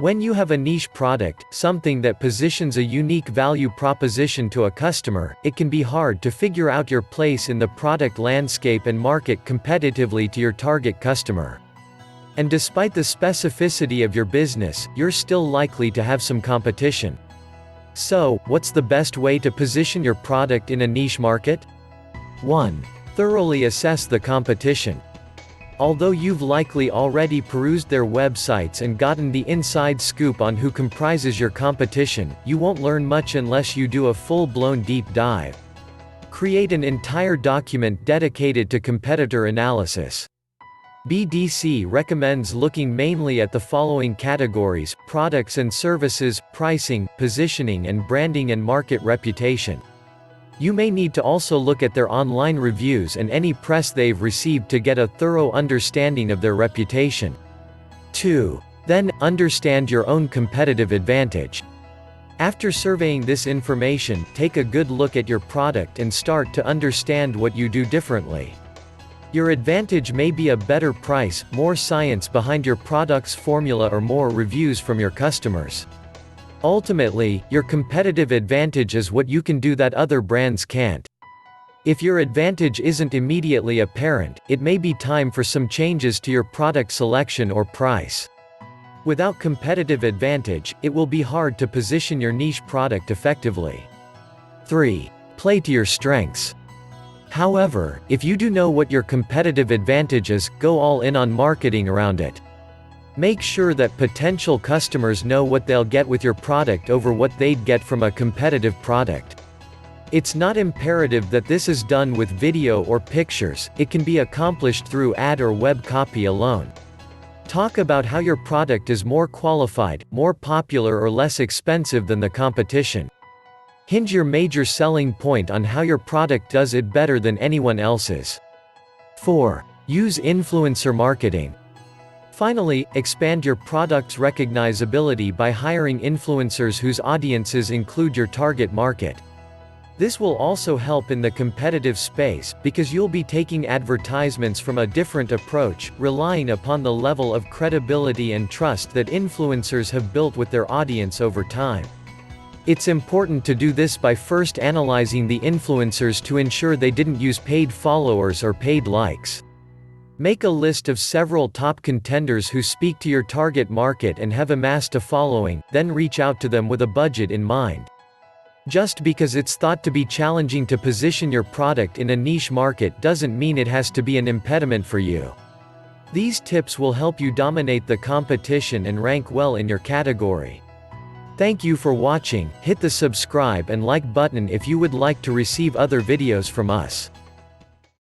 When you have a niche product, something that positions a unique value proposition to a customer, it can be hard to figure out your place in the product landscape and market competitively to your target customer. And despite the specificity of your business, you're still likely to have some competition. So, what's the best way to position your product in a niche market? 1. Thoroughly assess the competition. Although you've likely already perused their websites and gotten the inside scoop on who comprises your competition, you won't learn much unless you do a full-blown deep dive. Create an entire document dedicated to competitor analysis. BDC recommends looking mainly at the following categories: products and services, pricing, positioning and branding, and market reputation. You may need to also look at their online reviews and any press they've received to get a thorough understanding of their reputation. 2. Then, understand your own competitive advantage. After surveying this information, take a good look at your product and start to understand what you do differently. Your advantage may be a better price, more science behind your product's formula, or more reviews from your customers. Ultimately, your competitive advantage is what you can do that other brands can't. If your advantage isn't immediately apparent, it may be time for some changes to your product selection or price. Without competitive advantage, it will be hard to position your niche product effectively. 3. Play to your strengths. However, if you do know what your competitive advantage is, go all in on marketing around it. Make sure that potential customers know what they'll get with your product over what they'd get from a competitive product. It's not imperative that this is done with video or pictures, it can be accomplished through ad or web copy alone. Talk about how your product is more qualified, more popular, or less expensive than the competition. Hinge your major selling point on how your product does it better than anyone else's. 4. Use influencer marketing. Finally, expand your product's recognizability by hiring influencers whose audiences include your target market. This will also help in the competitive space, because you'll be taking advertisements from a different approach, relying upon the level of credibility and trust that influencers have built with their audience over time. It's important to do this by first analyzing the influencers to ensure they didn't use paid followers or paid likes. Make a list of several top contenders who speak to your target market and have amassed a following, then reach out to them with a budget in mind. Just because it's thought to be challenging to position your product in a niche market doesn't mean it has to be an impediment for you. These tips will help you dominate the competition and rank well in your category. Thank you for watching. Hit the subscribe and like button if you would like to receive other videos from us.